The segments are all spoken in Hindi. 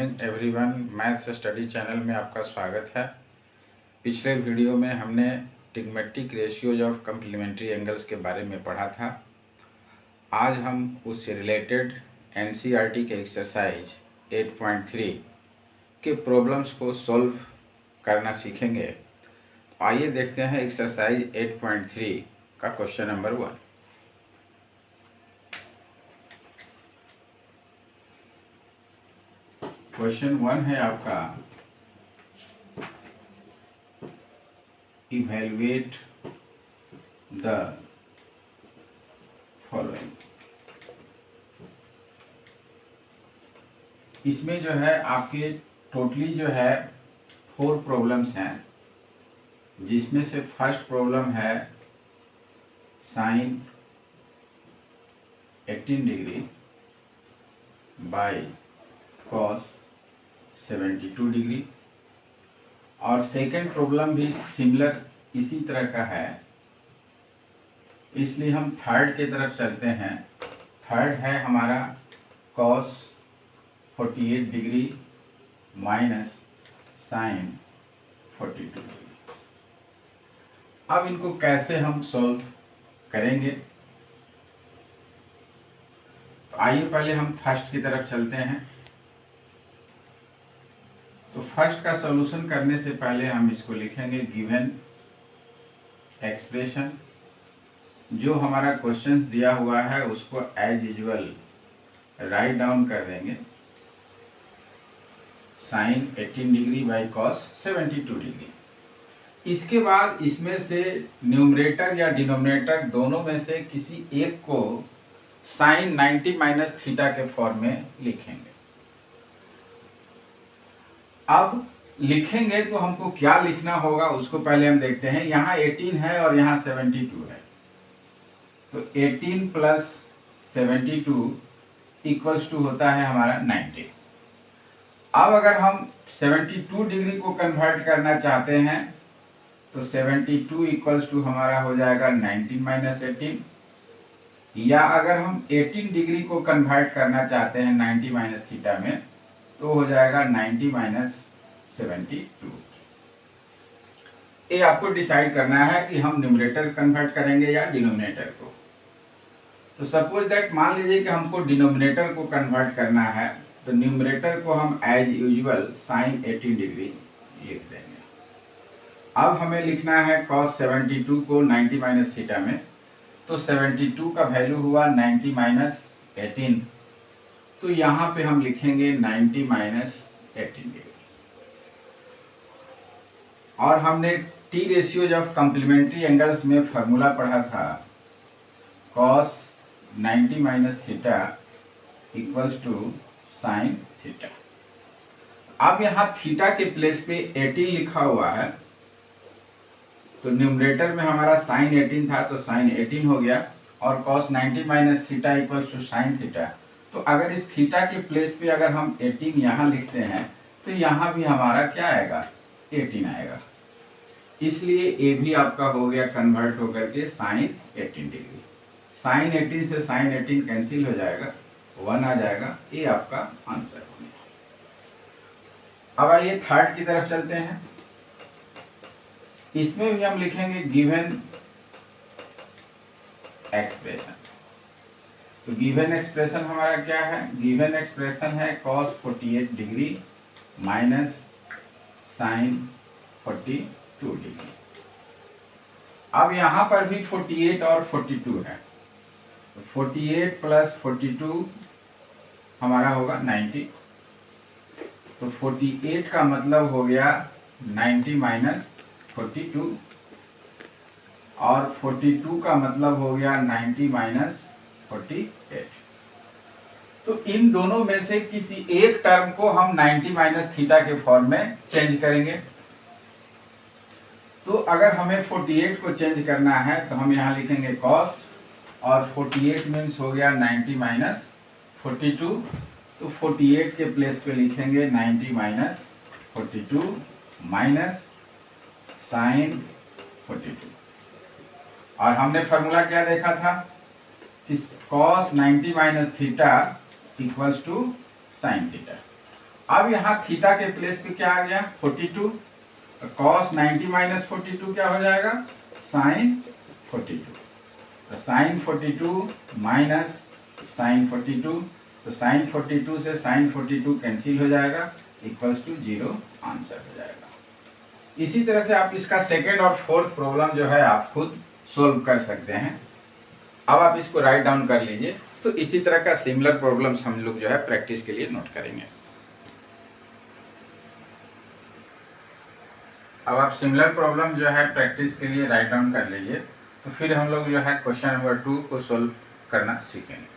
Morning everyone. Maths study channel में आपका स्वागत है। पिछले वीडियो में हमने ट्रिग्मेटिक रेशियोज ऑफ कम्प्लीमेंट्री एंगल्स के बारे में पढ़ा था। आज हम उससे रिलेटेड एनसीईआरटी के एक्सरसाइज 8.3 के प्रॉब्लम्स को सॉल्व करना सीखेंगे। आइए देखते हैं एक्सरसाइज 8.3 का क्वेश्चन नंबर 1। क्वेश्चन 1 है आपका, इवैल्यूएट द फॉलोइंग। इसमें जो है आपके टोटली जो है 4 प्रॉब्लम्स हैं, जिसमें से फर्स्ट प्रॉब्लम है sine 18 degree by cos 72 degree, और सेकेंड प्रॉब्लम भी सिमिलर इसी तरह का है, इसलिए हम थर्ड की तरफ चलते हैं। थर्ड है हमारा cos 48 degree minus sine 42 degree. अब इनको कैसे हम सॉल्व करेंगे, तो आइए पहले हम फर्स्ट की तरफ चलते हैं। तो फर्स्ट का सॉल्यूशन करने से पहले हम इसको लिखेंगे गिवन एक्सप्रेशन। जो हमारा क्वेश्चन दिया हुआ है उसको एज यूजुअल राइट डाउन कर देंगे, sine 18 degree by cos 72 degree. इसके बाद इसमें से न्यूमरेटर या डिनोमिनेटर दोनों में से किसी एक को साइन 90 माइनस थीटा के फॉर्म में लिखेंगे। अब लिखेंगे तो हमको क्या लिखना होगा उसको पहले हम देखते हैं। यहाँ 18 है और यहाँ 72 है, तो 18 प्लस 72 इक्वल्स टू होता है हमारा 90। अब अगर हम 72 डिग्री को कन्वर्ट करना चाहते हैं तो 72 इक्वल्स टू हमारा हो जाएगा 19 माइनस 18, या अगर हम 18 डिग्री को कन्वर्ट करना चाहते हैं 90 माइनस थीटा में तो हो जाएगा 90 माइनस 72। ये आपको डिसाइड करना है कि हम न्यूमरेटर कन्वर्ट करेंगे या डिनोमिनेटर को। तो सपोज दैट मान लीजिए कि हमको डिनोमिनेटर को कन्वर्ट करना है, तो न्यूमरेटर को हम एज यूजुअल साइन 18 डिग्री लिख देंगे। अब हमें लिखना है cos 72 को 90 माइनस थीटा में, तो 72 का वैल्यू हुआ 90 माइनस 18, तो यहाँ पे हम लिखेंगे 90 माइनस 18 डिग्री। और हमने T ratios of complementary angles में फार्मूला पढ़ा था, cos 90 minus theta equals to sine theta. अब यहाँ थीटा के प्लेस पे 18 लिखा हुआ है, तो न्यूमरेटर में हमारा साइन 18 था तो साइन 18 हो गया, और cos 90 minus theta equals to sine theta. तो अगर इस थीटा के प्लेस पे अगर हम 18 यहाँ लिखते हैं तो यहाँ भी हमारा क्या आएगा, 18 आएगा। इसलिए ये भी आपका हो गया कन्वर्ट होकर के साइन 18 डिग्री। साइन 18 से साइन 18 कैंसिल हो जाएगा, 1 आ जाएगा। ये आपका आंसर हो गया। अब आइए थर्ड की तरफ चलते हैं। इसमें भी हम लिखेंगे गिवन एक्सप्रेशन। तो गिवन एक्सप्रेशन हमारा क्या है, गिवन एक्सप्रेशन है cos 48 degree minus sine 42 degree. अब यहाँ पर भी 48 और 42 है, तो 48 प्लस 42 हमारा होगा 90, तो 48 का मतलब हो गया 90 माइनस 42, और 42 का मतलब हो गया 90 माइनस 48। तो इन दोनों में से किसी एक टर्म को हम 90 माइनस थीटा के फॉर्म में चेंज करेंगे। तो अगर हमें 48 को चेंज करना है तो हम यहाँ लिखेंगे cos, और 48 मीन्स हो गया 90 माइनस 42, तो 48 के प्लेस पे लिखेंगे 90 माइनस 42 माइनस साइन 42। और हमने फार्मूला क्या देखा था कि cos 90 minus theta equals to sine theta. अब यहाँ थीटा के प्लेस पे क्या आ गया 42, तो cos 90 माइनस 42 क्या हो जाएगा sin 42, तो sin 42 माइनस sin 42, तो sin 42 से sin 42 कैंसिल हो जाएगा, इक्वल्स टू 0 आंसर हो जाएगा। इसी तरह से आप इसका सेकेंड और फोर्थ प्रॉब्लम जो है आप खुद सोल्व कर सकते हैं। अब आप इसको राइट डाउन कर लीजिए। तो इसी तरह का सिमिलर प्रॉब्लम्स हम लोग जो है प्रैक्टिस के लिए नोट करेंगे। अब आप सिमिलर प्रॉब्लम जो है प्रैक्टिस के लिए राइट डाउन कर लीजिए, तो फिर हम लोग जो है क्वेश्चन नंबर 2 को सोल्व करना सीखेंगे।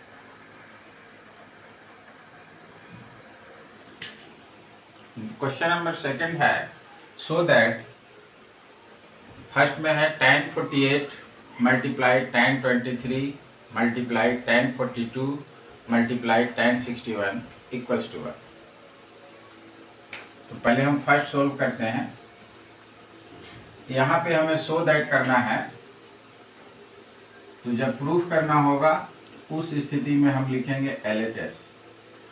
क्वेश्चन नंबर सेकंड है, सो दैट फर्स्ट में है tan 48 multiply tan 23 multiply tan 42 multiply tan 61 equals to 1। तो पहले हम फर्स्ट सोल्व करते हैं। यहाँ पे हमें सो दैट करना है, तो जब प्रूफ करना होगा उस स्थिति में हम लिखेंगे LHS।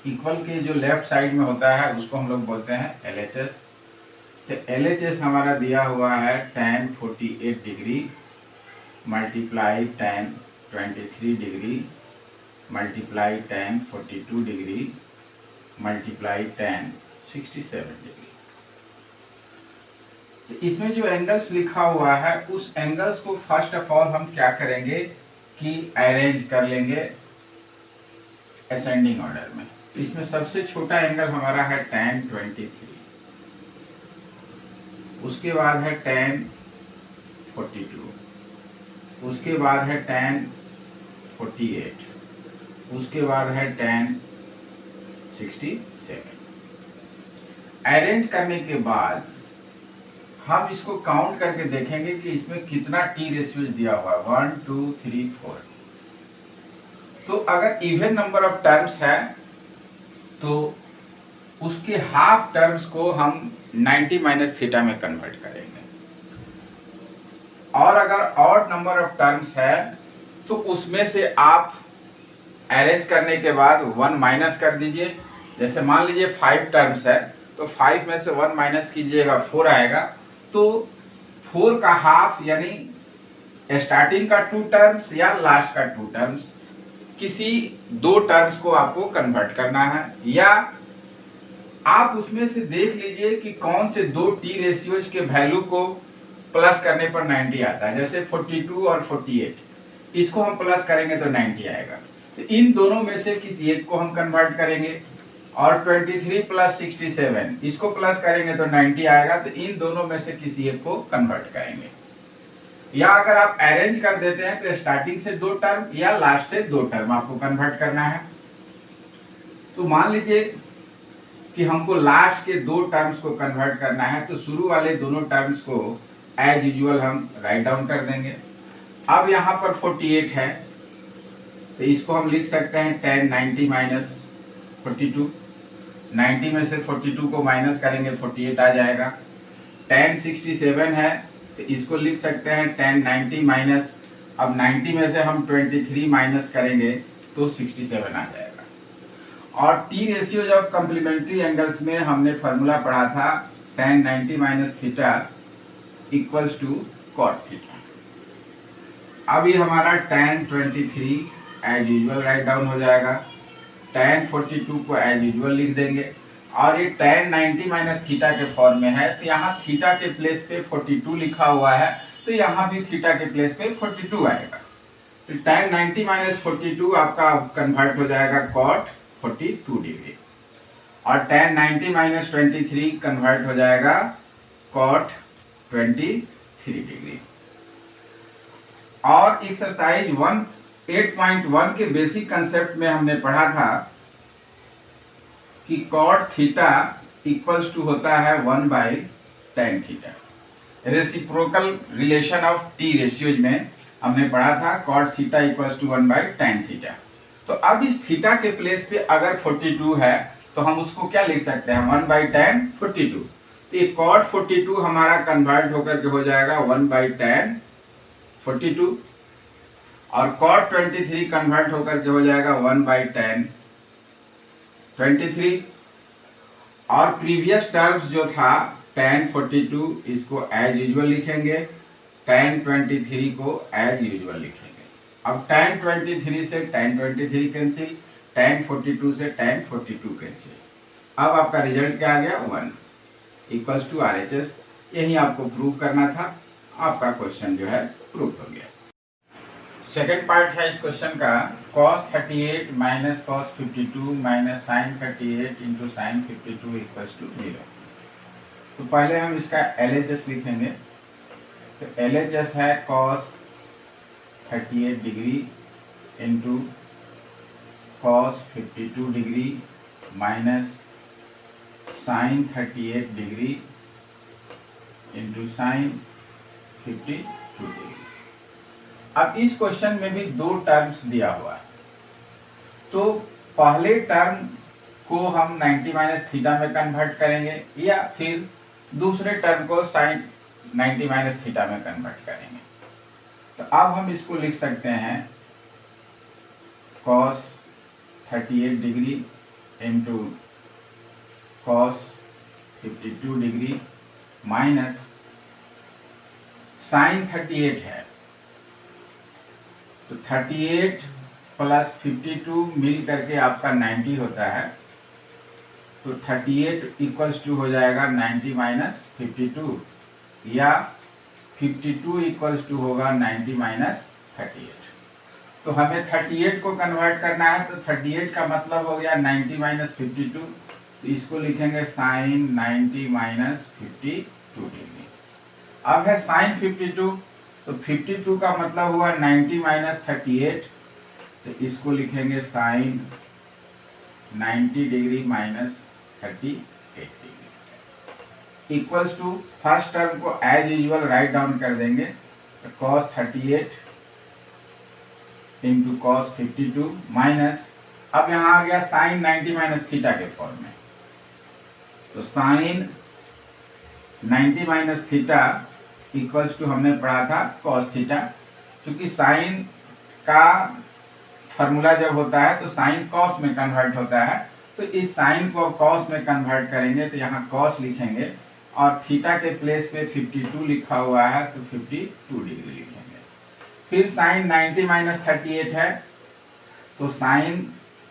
इक्वल के जो लेफ्ट साइड में होता है उसको हम लोग बोलते हैं LHS। तो LHS हमारा दिया हुआ है tan 48 degree multiply tan 23 degree multiply tan 42 degree multiply tan 67 degree. तो इसमें जो एंगल्स लिखा हुआ है उस एंगल्स को फर्स्ट ऑफ ऑल हम क्या करेंगे कि अरेंज कर लेंगे असेंडिंग ऑर्डर में। इसमें सबसे छोटा एंगल हमारा है tan 23, उसके बाद है tan 42, उसके बाद है tan 48, उसके बाद है tan 67। अरेंज करने के बाद हम इसको काउंट करके देखेंगे कि इसमें कितना टी रेशियो दिया हुआ है, 1 2 3 4। तो अगर इवन नंबर ऑफ टर्म्स है तो उसके हाफ टर्म्स को हम 90 माइनस थीटा में कन्वर्ट करेंगे, और अगर ऑड नंबर ऑफ टर्म्स है तो उसमें से आप अरेंज करने के बाद 1 माइनस कर दीजिए। जैसे मान लीजिए 5 टर्म्स है तो 5 में से 1 माइनस कीजिएगा 4 आएगा, तो 4 का हाफ यानी स्टार्टिंग का 2 टर्म्स या लास्ट का 2 टर्म्स, किसी 2 टर्म्स को आपको कन्वर्ट करना है, या आप उसमें से देख लीजिए कि कौन से 2 टी रेशियोज के वैल्यू को प्लस करने पर 90 आता है। जैसे 42 और 48, इसको हम प्लस करेंगे तो 90 आएगा। तो इन दोनों में से किसी एक को हम कन्वर्ट करेंगे, और 23 प्लस 67 इसको प्लस करेंगे तो 90 आएगा। तो इन दोनों में से किसी एक को कन्वर्ट करेंगे, या अगर आप अरेंज कर देते हैं तो स्टार्टिंग से 2 टर्म या लास्ट से 2 टर्म आपको कन्वर्ट करना है। तो मान लीजिए कि हमको लास्ट के 2 टर्म्स को कन्वर्ट करना है, तो शुरू वाले दोनों टर्म्स को एज यूजुअल हम राइट डाउन कर देंगे। अब यहाँ पर 48 है तो इसको हम लिख सकते हैं tan 90 माइनस 42। 90 में से 42 को माइनस करेंगे 48 आ जाएगा। tan 67 है तो इसको लिख सकते हैं tan 90 माइनस, अब 90 में से हम 23 माइनस करेंगे तो 67 आ जाएगा। और T ratios of complementary angles में हमने फार्मूला पढ़ा था tan 90 minus theta equals to cot theta. अब ये हमारा tan 23 as usual write down हो जाएगा, tan 42 को एज यूजुअल लिख देंगे, और ये tan 90 माइनस थीटा के फॉर्म में है तो यहाँ थीटा के प्लेस पे 42 लिखा हुआ है, तो यहाँ भी थीटा के प्लेस पे 42 आएगा। तो tan 90 माइनस 42 आपका कन्वर्ट हो जाएगा cot 42 डिग्री, और tan 90 माइनस 23 कन्वर्ट हो जाएगा cot 23 डिग्री। और एक्सरसाइज 8.1 के बेसिक कंसेप्ट में हमने पढ़ा था कि cot थीटा इक्वल्स टू होता है 1 by tan theta. Reciprocal relation of T ratios में हमने पढ़ा था cot theta equals to 1 by tan theta. तो अब इस थीटा के प्लेस पे अगर 42 है तो हम उसको क्या लिख सकते हैं, 1 बाई tan 42। तो ये cot 42 हमारा कन्वर्ट होकर के हो जाएगा 1 बाई tan 42, और cot 23 कन्वर्ट होकर के हो जाएगा 1 बाई tan 23, और प्रीवियस टर्म्स जो था tan 42 इसको एज यूजुअल लिखेंगे, tan 23 को एज यूजुअल लिखेंगे। अब tan 23 से tan 23 कैंसिल, tan 42 से tan 42 कैंसिल। अब आपका रिजल्ट क्या आ गया 1 इक्वल्स टू RHS। यही आपको प्रूव करना था, आपका क्वेश्चन जो है प्रूव हो गया। सेकेंड पार्ट है इस क्वेश्चन का, cos 38 minus cos 52 minus sin 38 into sin 52 equals to 0। तो पहले हम इसका LHS लिखेंगे। तो LHS है cos 38 degree into cos 52 degree minus sin 38 degree into sin 52 degree. अब इस क्वेश्चन में भी दो टर्म्स दिया हुआ है, तो पहले टर्म को हम 90 माइनस थीटा में कन्वर्ट करेंगे या फिर दूसरे टर्म को साइन 90 माइनस थीटा में कन्वर्ट करेंगे। तो अब हम इसको लिख सकते हैं cos 38 degree into cos 52 degree minus sine 38 है, तो 38 प्लस 52 मिल करके आपका 90 होता है। तो 38 इक्वल्स टू हो जाएगा 90 माइनस 52 या 52 इक्वल्स टू होगा 90 माइनस 38। तो हमें 38 को कन्वर्ट करना है, तो 38 का मतलब हो गया 90 माइनस 52। तो इसको लिखेंगे साइन 90 माइनस 52 डिग्री। अब है साइन 52, तो 52 का मतलब हुआ 90 माइनस 38। तो इसको लिखेंगे sine 90 degree minus 38 degree equals to first term को एज यूजुअल राइट डाउन कर देंगे। तो cos 38 इंटू cos 52 माइनस, अब यहाँ आ गया साइन 90 माइनस थीटा के फॉर्म में। तो sine 90 minus theta equals to हमने पढ़ा था cos थीटा। क्योंकि साइन का फॉर्मूला जब होता है तो साइन cos में कन्वर्ट होता है, तो इस साइन को cos में कन्वर्ट करेंगे तो यहाँ cos लिखेंगे और थीटा के प्लेस पे 52 लिखा हुआ है तो 52 डिग्री लिखेंगे। फिर साइन 90 माइनस 38 है, तो साइन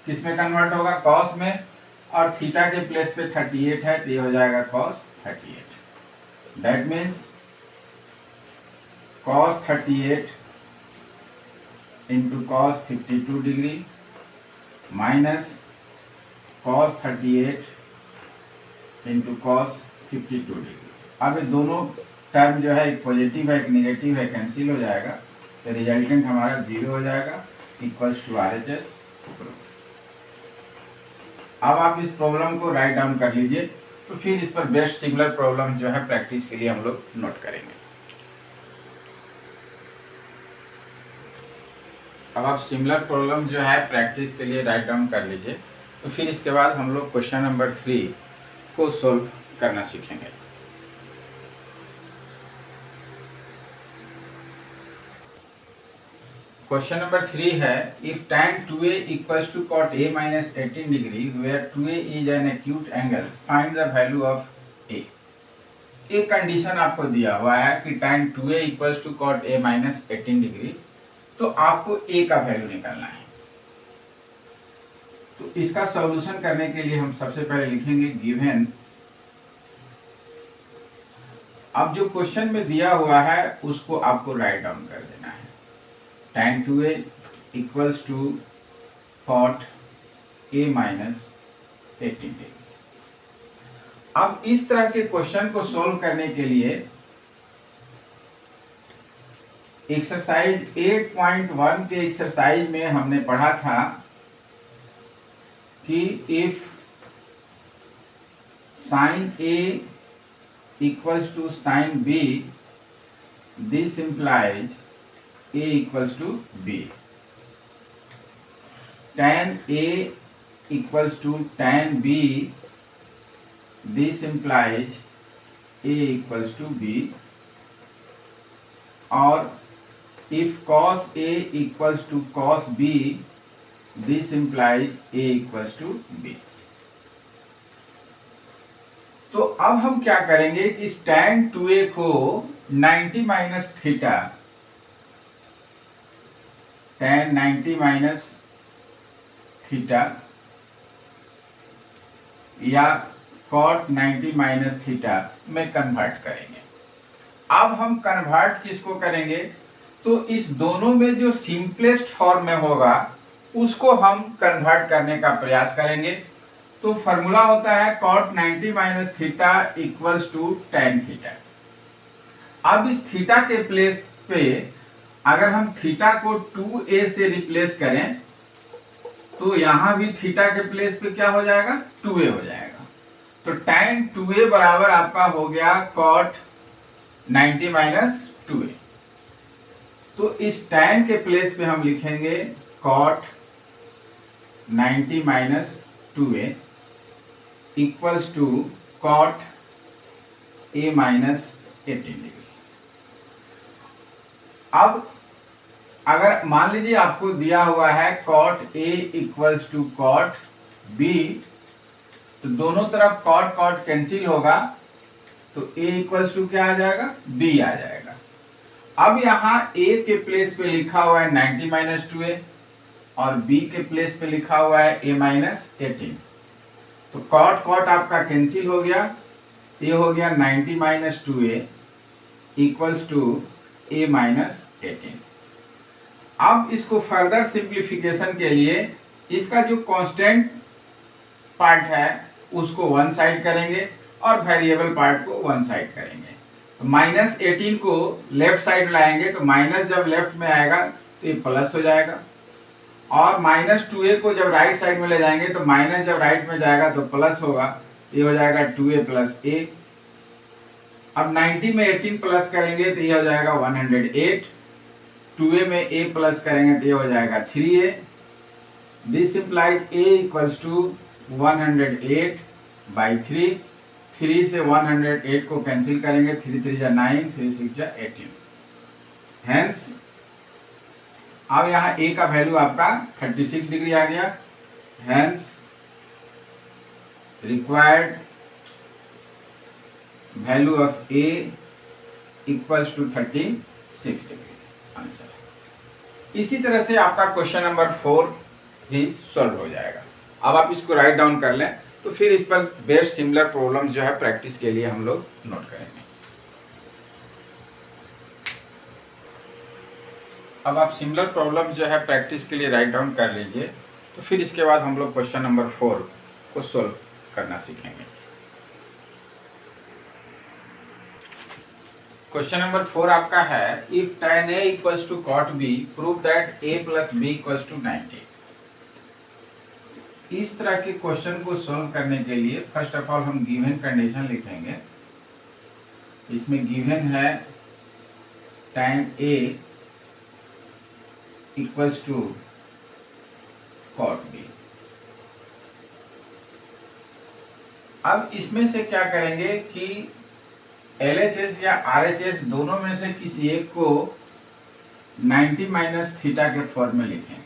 किस में कन्वर्ट होगा cos में, और थीटा के प्लेस पे 38 है तो ये हो जाएगा cos 38। That means cos 38 into cos 52 degree minus cos 38 into cos 52 degree. अब ये दोनों टर्म जो है एक पॉजिटिव है एक निगेटिव है, कैंसिल हो जाएगा, तो रिजल्टेंट हमारा 0 हो जाएगा इक्वल्स टू RHS। अब आप इस प्रॉब्लम को राइट डाउन कर लीजिए, तो फिर इस पर बेस्ट सिमिलर प्रॉब्लम जो है प्रैक्टिस के लिए हम लोग नोट करेंगे। अब आप सिमिलर प्रॉब्लम जो है प्रैक्टिस के लिए राइट डाउन कर लीजिए, तो फिर इसके बाद हम लोग क्वेश्चन नंबर 3 को सोल्व करना सीखेंगे। क्वेश्चन नंबर 3 है, if tan 2a equals to cot a minus 18 degree where 2a is an acute angle, find the value of a। एक कंडीशन आपको दिया हुआ है कि tan 2a equals to cot a minus 18 degree, तो आपको a का वैल्यू निकालना है। तो इसका सॉल्यूशन करने के लिए हम सबसे पहले लिखेंगे गिवन। अब जो क्वेश्चन में दिया हुआ है उसको आपको राइट डाउन कर देना है। tan 2a equals to cot a minus 18 degree. अब इस तरह के क्वेश्चन को सॉल्व करने के लिए एक्सरसाइज 8.1 के एक्सरसाइज में हमने पढ़ा था कि if sin A equals to sin B, this implies A equals to B। tan A equals to tan B, this implies A equals to B। और if cos A equals to cos B, this implies A equals to B। तो अब हम क्या करेंगे कि tan 2a को 90 minus theta, tan 90 minus theta या cot 90 माइनस थीटा में कन्वर्ट करेंगे। अब हम कन्वर्ट किसको करेंगे, तो इस दोनों में जो सिंपलेस्ट फॉर्म में होगा उसको हम कन्वर्ट करने का प्रयास करेंगे। तो फॉर्मूला होता है cot 90 minus theta equals to tan theta. अब इस थीटा के प्लेस पे अगर हम थीटा को 2a से रिप्लेस करें तो यहां भी थीटा के प्लेस पे क्या हो जाएगा, 2a हो जाएगा। तो tan 2a बराबर आपका हो गया cot 90 माइनस 2a। तो इस tan के प्लेस पे हम लिखेंगे cot 90 minus 2a equals to cot a minus 18 degree. अब अगर मान लीजिए आपको दिया हुआ है cot a equals to cot b, तो दोनों तरफ cot cot कैंसिल होगा, तो a इक्वल्स टू क्या आ जाएगा, b आ जाएगा। अब यहाँ a के प्लेस पे लिखा हुआ है 90 माइनस 2a और b के प्लेस पे लिखा हुआ है a माइनस 18। तो cot cot आपका कैंसिल हो गया, ये हो गया 90 minus 2a equals to a minus 18। अब इसको फर्दर सिंप्लीफिकेशन के लिए इसका जो कांस्टेंट पार्ट है उसको वन साइड करेंगे और वेरिएबल पार्ट को वन साइड करेंगे। तो माइनस 18 को लेफ्ट साइड लाएंगे तो माइनस जब लेफ्ट में आएगा तो ये प्लस हो जाएगा, और माइनस 2a को जब राइट साइड में ले जाएंगे तो माइनस जब राइट में जाएगा तो प्लस होगा, ये हो जाएगा 2a प्लस a। अब 90 में 18 प्लस करेंगे तो ये हो जाएगा 108, 2a में a प्लस करेंगे तो ये हो जाएगा 3a। This implies a equals to 108 by 3। 3 से 108 को कैंसिल करेंगे, 3 3 जा 9, 3 6 जा 18। हेंस अब यहाँ a का वैल्यू आपका 36 डिग्री आ गया। Hence required value of a equals to 36 degree answer. इसी तरह से आपका क्वेश्चन नंबर 4 भी सॉल्व हो जाएगा। अब आप इसको राइट डाउन कर लें, तो फिर इस पर बेस्ट सिमिलर प्रॉब्लम जो है प्रैक्टिस के लिए हम लोग नोट करेंगे। अब आप सिमिलर प्रॉब्लम जो है प्रैक्टिस के लिए राइट डाउन कर लीजिए, तो फिर इसके बाद हम लोग क्वेश्चन नंबर 4 को सॉल्व करना सीखेंगे। क्वेश्चन नंबर 4 आपका है if tan a equals to cot b prove that a plus b equals to 90। इस तरह के क्वेश्चन को सॉल्व करने के लिए फर्स्ट ऑफ ऑल हम गिवन कंडीशन लिखेंगे। इसमें गिवन है tan a equals to cot b। अब इसमें से क्या करेंगे कि LHS या RHS दोनों में से किसी एक को 90 माइनस थीटा के फॉर्म में लिखेंगे।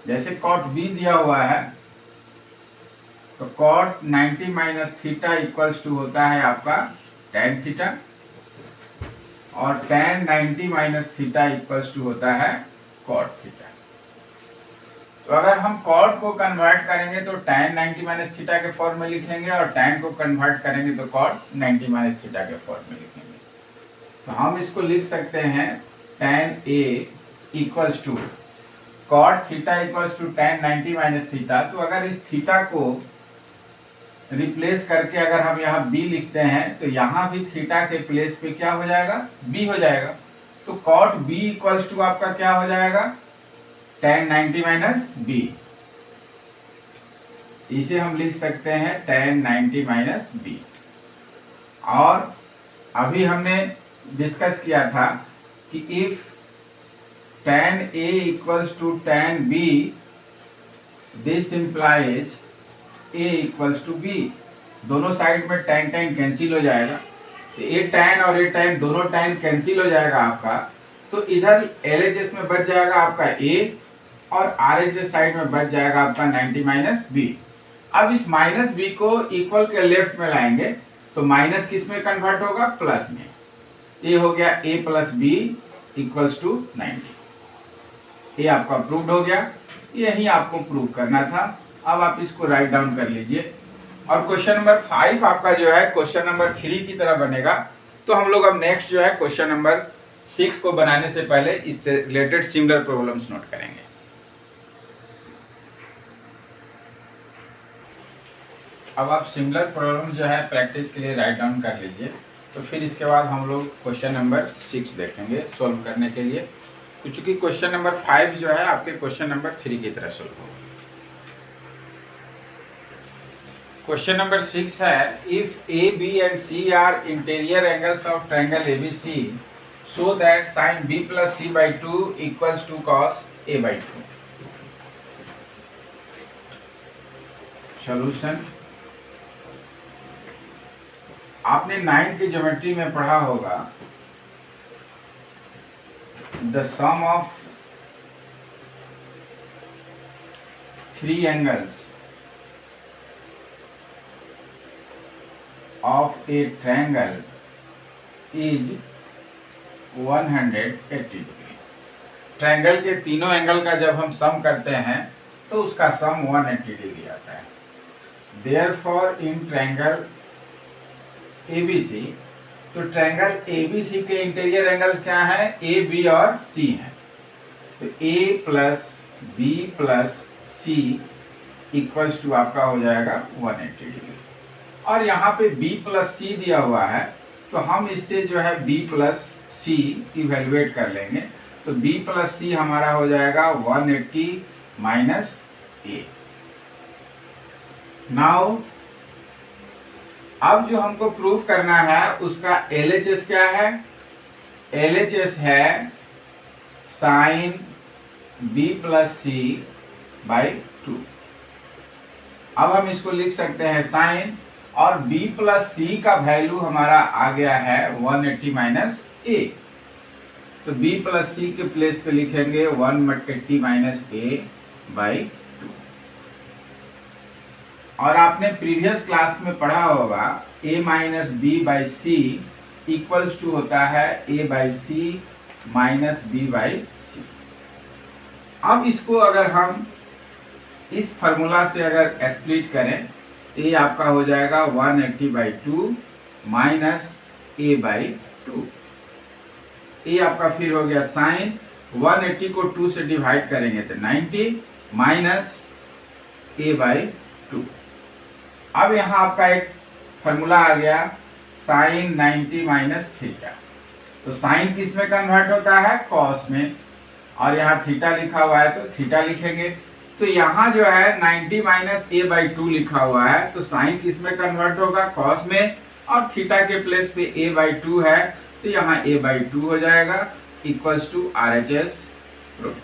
जैसे cot b दिया हुआ है तो cot 90 minus theta equals to होता है आपका tan थीटा, और tan 90 minus theta equals to होता है cot थीटा। तो अगर हम cot को कन्वर्ट करेंगे तो tan 90 माइनस थीटा के फॉर्म में लिखेंगे, और tan को कन्वर्ट करेंगे तो cot 90 माइनस थीटा के फॉर्म में लिखेंगे। तो हम इसको लिख सकते हैं tan a equals to cot theta equals to tan 90 minus theta. तो अगर इस थीटा को रिप्लेस करके अगर हम यहाँ b लिखते हैं तो यहाँ भी थीटा के प्लेस पे क्या हो जाएगा, b हो जाएगा। तो cot b इक्वल्स टू आपका क्या हो जाएगा, tan 90 माइनस b। इसे हम लिख सकते हैं tan 90 माइनस b। और अभी हमने डिस्कस किया था कि if tan a equals to tan b this implies a equals to b। दोनों साइड में tan tan कैंसिल हो जाएगा, तो a tan और a tan दोनों tan कैंसिल हो जाएगा आपका। तो इधर LHS में बच जाएगा आपका a और RHS साइड में बच जाएगा आपका 90 माइनस b। अब इस माइनस बी को इक्वल के लेफ्ट में लाएंगे तो माइनस किस में कन्वर्ट होगा, प्लस में। ये हो गया a plus B equals to 90। ये आपका प्रूव्ड हो गया, यही आपको प्रूव करना था। अब आप इसको राइट डाउन कर लीजिए। और क्वेश्चन नंबर 5 आपका जो है क्वेश्चन नंबर 3 की तरह बनेगा। तो हम लोग अब नेक्स्ट जो है क्वेश्चन नंबर 6 को बनाने से पहले इससे रिलेटेड सिमिलर प्रॉब्लम्स नोट करेंगे। अब आप सिमिलर प्रॉब्लम्स जो है प्रैक्टिस के लिए राइट डाउन कर लीजिए। तो फिर इसके बाद हम लोग क्वेश्चन नंबर 6 देखेंगे सोल्व करने के लिए। तो चूंकि क्वेश्चन नंबर 5 जो है आपके क्वेश्चन नंबर 3 की तरह सोल्व होगा। क्वेश्चन नंबर 6 है, if A B and C are interior angles of triangle ABC so that sine B plus C by 2 equals to cos A by 2। Solution, आपने 9th की ज्योमेट्री में पढ़ा होगा, the sum of 3 angles of a triangle is 180 degree. Triangle के तीनों एंगल का जब हम सम करते हैं तो उसका सम 180 डिग्री आता है। देयरफॉर इन ट्रायंगल ABC, तो ट्रायंगल ABC के इंटीरियर एंगल्स क्या हैं, ए बी और सी हैं। तो A plus B plus C equals to आपका हो जाएगा 180 डिग्री। और यहाँ पे b प्लस सी दिया हुआ है तो हम इससे जो है b प्लस सी इवेलुएट कर लेंगे। तो b प्लस सी हमारा हो जाएगा 180 माइनस a। नाउ अब जो हमको प्रूफ करना है उसका LHS क्या है, LHS है sine b plus C by 2। अब हम इसको लिख सकते हैं साइन, और b प्लस सी का वैल्यू हमारा आ गया है 180 माइनस a। तो b प्लस सी के प्लेस पे लिखेंगे 180 माइनस a बाई 2। और आपने प्रीवियस क्लास में पढ़ा होगा a minus b by c equals to होता है a by c minus b by c. अब इसको अगर हम इस फॉर्मूला से अगर स्प्लिट करें तो ये आपका हो जाएगा 180 बाई 2 माइनस a बाई 2। ये आपका फिर हो गया साइन 180 को 2 से डिवाइड करेंगे तो 90 माइनस a बाई 2। अब यहाँ आपका एक फॉर्मूला आ गया साइन 90 माइनस थीटा। तो साइन किस में कन्वर्ट होता है, कॉस में, और यहाँ थीटा लिखा हुआ है तो थीटा लिखेंगे। तो यहाँ जो है 90 माइनस a बाई 2 लिखा हुआ है तो साइन किस में कन्वर्ट होगा, कॉस में, और थीटा के प्लेस पे a बाई 2 है तो यहाँ a बाई 2 हो जाएगा इक्वल्स टू RHS प्रूफ।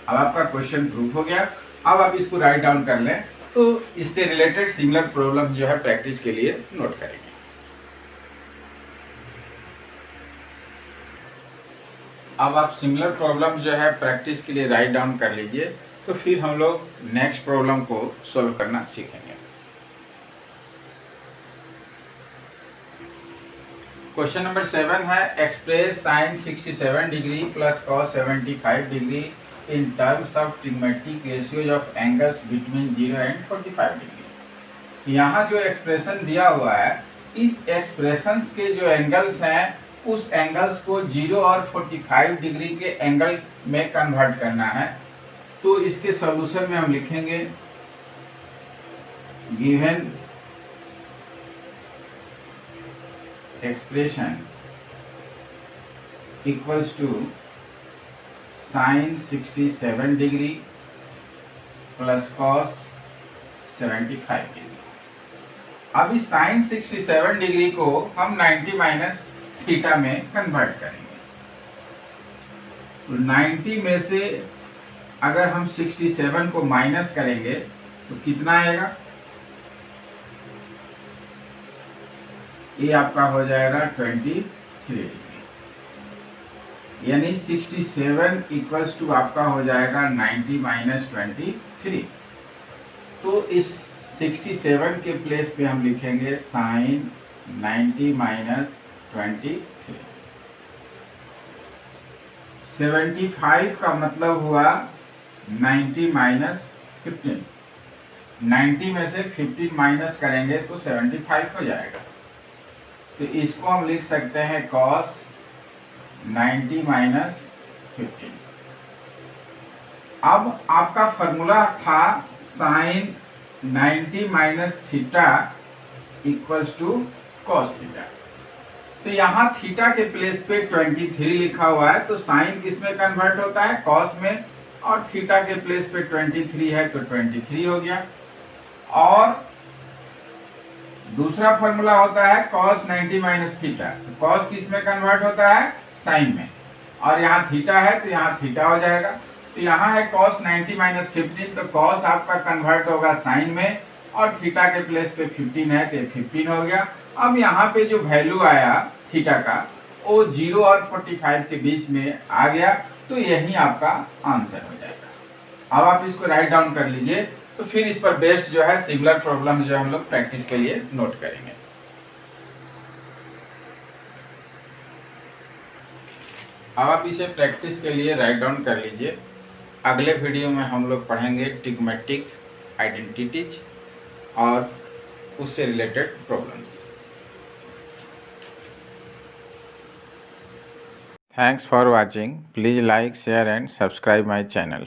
अब आपका क्वेश्चन प्रूफ हो गया। अब आप इसको राइट डाउन कर लें तो इससे रिलेटेड सिमिलर प्रॉब्लम जो है प्रैक्टिस के लिए नोट करेंगे। अब आप सिमिलर प्रॉब्लम जो है प्रैक्टिस के लिए राइट डाउन कर लीजिए। तो फिर हम लोग नेक्स्ट प्रॉब्लम को सॉल्व करना सीखेंगे। क्वेश्चन नंबर 7 है, express sine 67 degree plus cos 75 degree in terms of trigonometric ratios of angles between 0 and 45 degree. यहाँ जो एक्सप्रेशन दिया हुआ है, इस एक्सप्रेशंस के जो एंगल्स हैं उस एंगल्स को 0 और 45 डिग्री के एंगल में कन्वर्ट करना है। तो इसके सॉल्यूशन में हम लिखेंगे given expression equals to sine 67 degree plus cos 75 degree. अब इस साइन 67 डिग्री को हम 90 माइनस थीटा में कन्वर्ट करेंगे। तो 90 में से अगर हम 67 को माइनस करेंगे तो कितना आएगा, ये आपका हो जाएगा 23 डिग्री। यानी 67 इक्वल्स टू आपका हो जाएगा 90 माइनस 23। तो इस 67 के प्लेस पे हम लिखेंगे साइन 90 माइनस 23। 75 का मतलब हुआ 90 माइनस 15। 90 में से 15 माइनस करेंगे तो 75 हो जाएगा। तो इसको हम लिख सकते हैं cos 90 माइनस 15। अब आपका फॉर्मूला था sine 90 minus theta equals to cos theta. तो यहाँ थीटा के प्लेस पे 23 लिखा हुआ है, तो साइन किस में कन्वर्ट होता है, कॉस में, और थीटा के प्लेस पे 23 है तो 23 हो गया। और दूसरा फॉर्मूला होता है cos 90 माइनस थीटा। तो cos किस में कन्वर्ट होता है, साइन में, और यहाँ थीटा है तो यहाँ थीटा हो जाएगा। तो यहाँ है cos 90 माइनस 15, तो cos आपका कन्वर्ट होगा साइन में, और थीटा के प्लेस पे 15 है तो 15 हो गया। अब यहाँ पे जो वैल्यू आया थीटा का वो 0 और 45 के बीच में आ गया, तो यही आपका आंसर हो जाएगा। अब आप इसको राइट डाउन कर लीजिए, तो फिर इस पर बेस्ड जो है सिमिलर प्रॉब्लम जो हम लोग प्रैक्टिस के लिए नोट करेंगे। अब आप इसे प्रैक्टिस के लिए राइट डाउन कर लीजिए। अगले वीडियो में हम लोग पढ़ेंगे ट्रिग्मेटिक आइडेंटिटीज और उससे related problems. Thanks for watching. Please like, share and subscribe my channel.